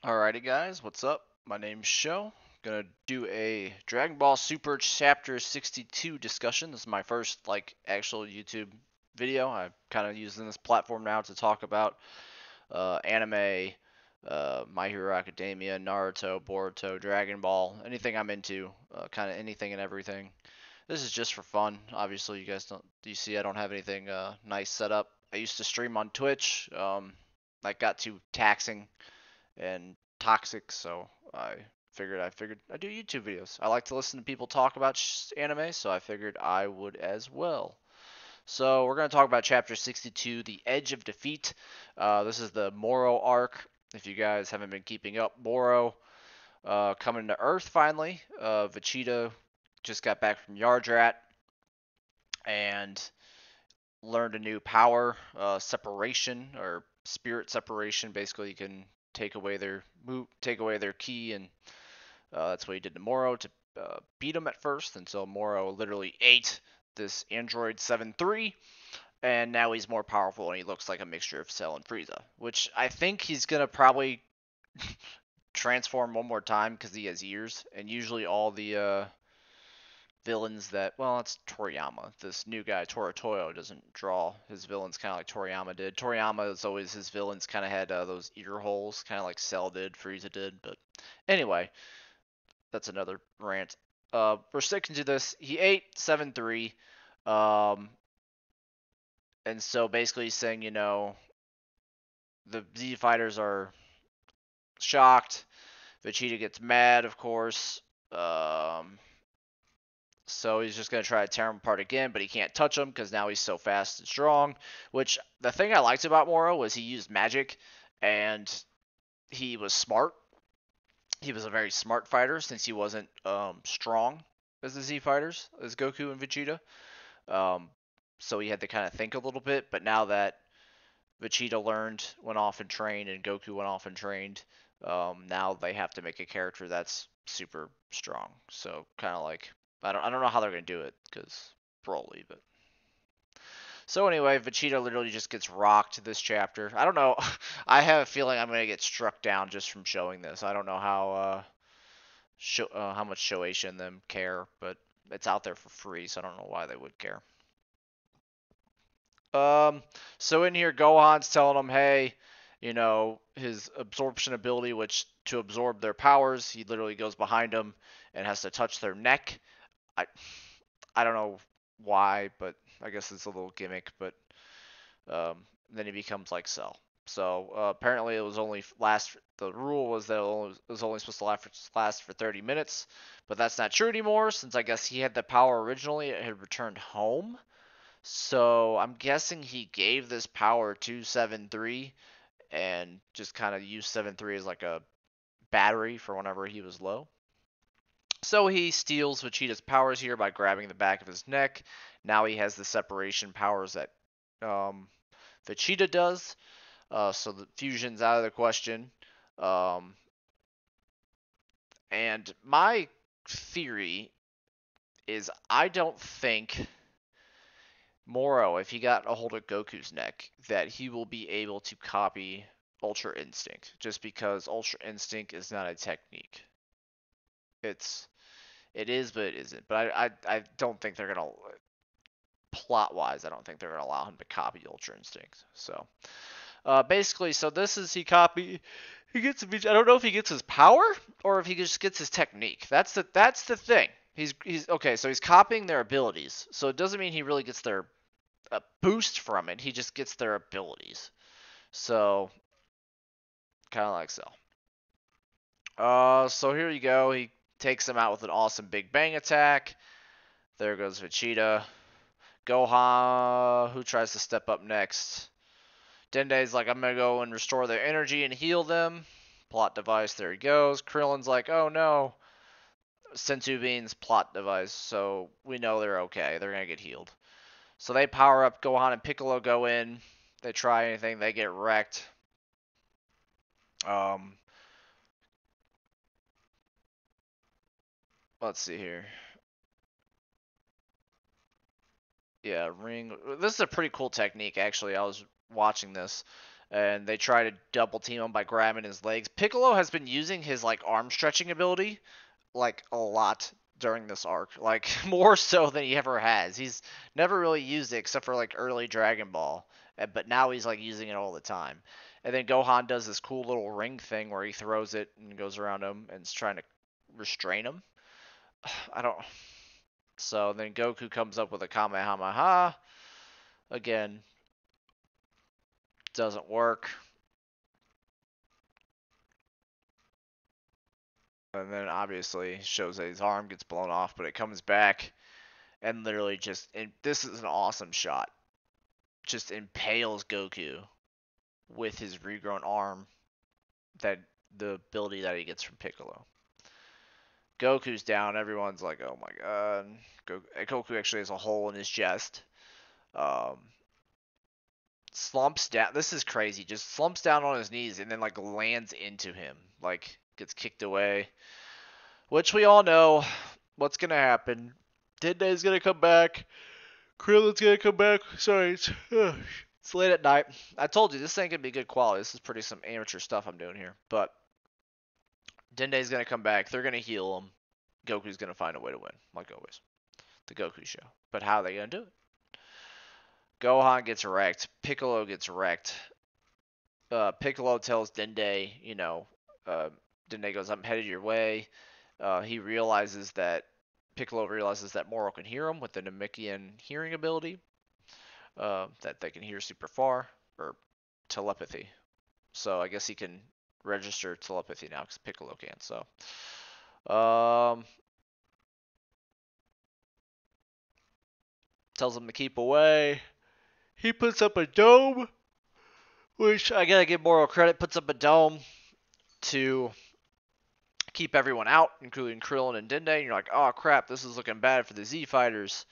Alrighty guys, what's up? My name's Sho. Gonna do a Dragon Ball Super Chapter 62 discussion. This is my first actual YouTube video. I'm kind of using this platform now to talk about anime, My Hero Academia, Naruto, Boruto, Dragon Ball, anything I'm into, kind of anything and everything. This is just for fun. Obviously, you guys don't. You see, I don't have anything nice set up. I used to stream on Twitch. That got too taxing and toxic, so I figured I'd do YouTube videos. I like to listen to people talk about anime, so I figured I would as well. So we're going to talk about Chapter 62, The Edge of Defeat. This is the Moro arc. If you guys haven't been keeping up, Moro coming to Earth finally. Vegeta just got back from Yardrat and learned a new power, separation or spirit separation. Basically, you can take away their key, and that's what he did to Moro to beat him at first until Moro literally ate this android 7-3, and now he's more powerful and he looks like a mixture of Cell and Frieza, which I think he's gonna probably transform one more time because he has ears, and usually all the villains that, well, it's Toriyama. This new guy Toritoyo doesn't draw his villains kind of like Toriyama did. Toriyama is always his villains kind of had those ear holes, kind of like Cell did, Frieza did. But anyway, that's another rant. We're sticking to this. He ate 7-3, um, and so basically he's saying, the Z fighters are shocked. Vegeta gets mad, of course. So he's just going to try to tear him apart again, but he can't touch him because now he's so fast and strong. Which, the thing I liked about Moro was he used magic, and he was smart. He was a very smart fighter since he wasn't strong as the Z fighters, as Goku and Vegeta. Um, so he had to kind of think a little bit. But now that Vegeta went off and trained, and Goku went off and trained, now they have to make a character that's super strong. So kind of like I don't know how they're gonna do it because Broly, but so anyway, Vegeta literally just gets rocked this chapter. I don't know. I have a feeling I'm gonna get struck down just from showing this. I don't know how much Shueisha and them care, but it's out there for free, so I don't know why they would care. Um, so in here, Gohan's telling him, hey, his absorption ability, which to absorb their powers, he literally goes behind them and has to touch their neck. I I don't know why, but I guess it's a little gimmick. But then he becomes like Cell. So apparently it was only last. The rule was that it was only supposed to last for 30 minutes, but that's not true anymore since I guess he had the power originally. It had returned home. So I'm guessing he gave this power to 7-3 and just kind of used 7-3 as like a battery for whenever he was low. So he steals Vegeta's powers here by grabbing the back of his neck. Now he has the separation powers that um, Vegeta does. So the fusion's out of the question. Um, and my theory is I don't think Moro, if he got a hold of Goku's neck, that he will be able to copy Ultra Instinct, just because Ultra Instinct is not a technique. It's it is, but it isn't. But I don't think they're gonna plot wise. I don't think they're gonna allow him to copy Ultra Instinct. So basically, so this is he copy. He gets. I don't know if he gets his power or if he just gets his technique. That's the thing. He's okay. So he's copying their abilities. So it doesn't mean he really gets their a boost from it. He just gets their abilities. So kind of like so. So here you go. He takes him out with an awesome Big Bang attack. There goes Vegeta. Gohan, who tries to step up next. Dende's like, I'm gonna go and restore their energy and heal them. Plot device, there he goes. Krillin's like, oh no. Senzu Bean's plot device, so we know they're okay. They're gonna get healed. So they power up. Gohan and Piccolo go in. They try anything, they get wrecked. Um, let's see here. Yeah, ring. This is a pretty cool technique, actually. I was watching this. and they try to double team him by grabbing his legs. Piccolo has been using his like arm stretching ability like a lot during this arc, like more so than he ever has. He's never really used it except for like early Dragon Ball, but now he's like using it all the time. And then Gohan does this cool little ring thing where he throws it and goes around him and is trying to restrain him. I don't. So then Goku comes up with a Kamehameha. Again, doesn't work. And then obviously shows that his arm gets blown off, but it comes back and literally just. And this is an awesome shot. Just impales Goku with his regrown arm. That the ability that he gets from Piccolo. Goku's down. Everyone's like, "Oh my god!" Goku actually has a hole in his chest. Um, slumps down. This is crazy. Just slumps down on his knees and then like lands into him. Like gets kicked away. Which we all know what's gonna happen. Dende's gonna come back. Krillin's gonna come back. Sorry, it's late at night. I told you this ain't gonna be good quality. This is pretty some amateur stuff I'm doing here. But Dende's gonna come back. They're gonna heal him. Goku's gonna find a way to win, like always. The Goku show. But how are they gonna do it? Gohan gets wrecked. Piccolo gets wrecked. Piccolo tells Dende, Dende goes, "I'm headed your way." He realizes that Piccolo realizes that Moro can hear him with the Namekian hearing ability. That they can hear super far, or telepathy. So I guess he can register telepathy now because Piccolo can. So, tells him to keep away. He puts up a dome, which I gotta give Moro credit. Puts up a dome to keep everyone out, including Krillin and Dende. And you're like, oh crap, this is looking bad for the Z fighters.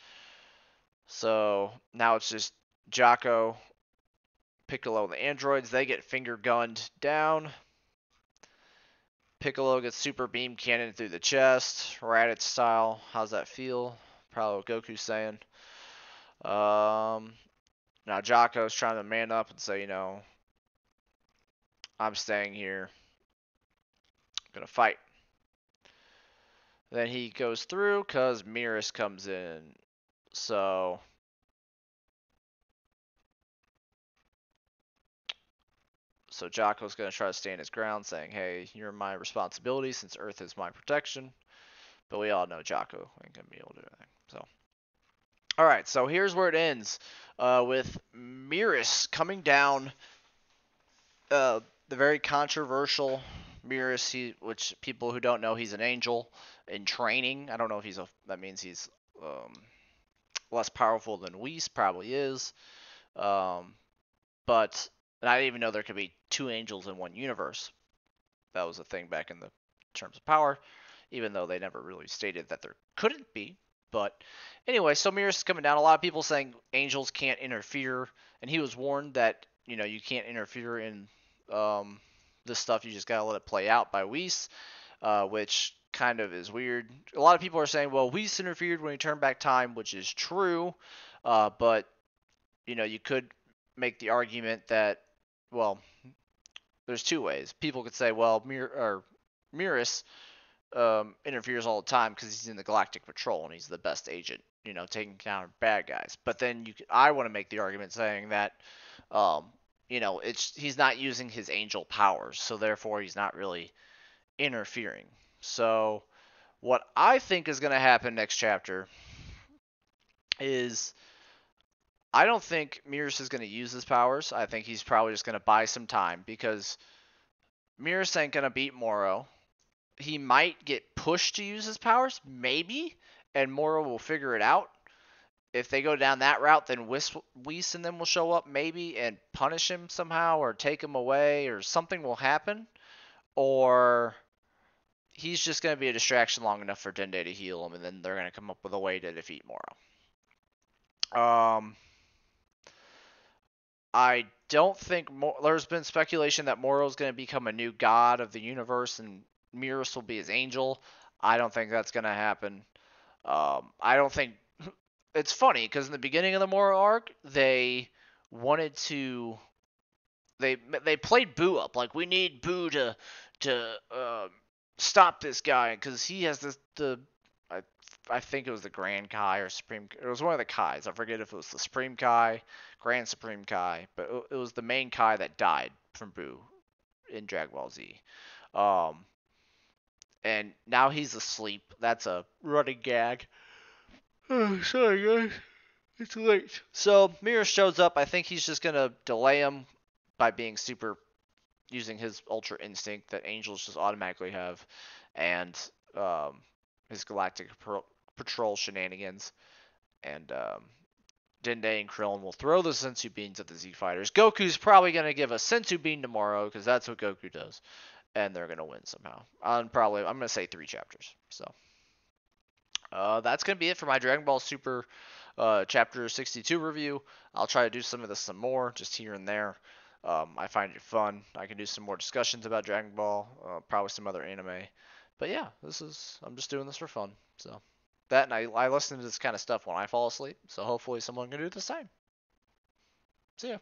So now it's just Jocko, Piccolo, and the androids. They get finger gunned down. Piccolo gets super beam cannon through the chest, Raditz style. How's that feel? Probably what Goku's saying. Now Jocko's trying to man up and say, I'm staying here. I'm gonna fight. Then he goes through because Miras comes in. So Jocko's going to try to stand his ground, saying, hey, you're my responsibility since Earth is my protection. But we all know Jocko ain't going to be able to do anything. So, all right, so here's where it ends with Miras coming down. The very controversial Miras, which people who don't know, he's an angel in training. I don't know if that means he's less powerful than Whis, probably is. But I didn't even know there could be two angels in one universe. That was a thing back in the terms of power, even though they never really stated that there couldn't be. But anyway, so Miras is coming down. A lot of people saying angels can't interfere, and he was warned that you can't interfere in this stuff. You just gotta let it play out by Whis, which kind of is weird. A lot of people are saying, well, Whis interfered when he turned back time, which is true, but you could make the argument that, well, there's two ways. People could say, well, Miras interferes all the time because he's in the Galactic Patrol and he's the best agent, taking down bad guys. But then I want to make the argument saying that, he's not using his angel powers, so therefore he's not really interfering. So what I think is going to happen next chapter is I don't think Miras is going to use his powers. I think he's probably just going to buy some time because Miras ain't going to beat Moro. He might get pushed to use his powers, maybe, and Moro will figure it out. If they go down that route, then Whis and them will show up maybe and punish him somehow or take him away or something will happen. Or he's just going to be a distraction long enough for Dende to heal him, and then they're going to come up with a way to defeat Moro. I don't think there's been speculation that Moro's going to become a new god of the universe and Miras will be his angel. I don't think that's going to happen. I don't think it's funny because in the beginning of the Moro arc, they wanted to they played Boo up like we need Boo to stop this guy because he has the I I think it was the Grand Kai or Supreme. It was one of the Kais. I forget if it was the Supreme Kai, Grand Supreme Kai, but it was the main Kai that died from Boo in Dragon Ball Z. Um, and now he's asleep. That's a running gag. Oh, sorry guys, it's late. So Mira shows up. I think he's just gonna delay him by being super, using his Ultra Instinct that Angels just automatically have, and his Galactic Patrol shenanigans. And Dende and Krillin will throw the Sensu Beans at the Z Fighters. Goku's probably gonna give a Sensu Bean tomorrow because that's what Goku does, and they're gonna win somehow. I'm gonna say 3 chapters. So that's gonna be it for my Dragon Ball Super Chapter 62 review. I'll try to do some of this some more, just here and there. I find it fun. I can do some more discussions about Dragon Ball, probably some other anime. But yeah, I'm just doing this for fun. So that, and I listen to this kind of stuff when I fall asleep. So hopefully someone can do the same. See ya.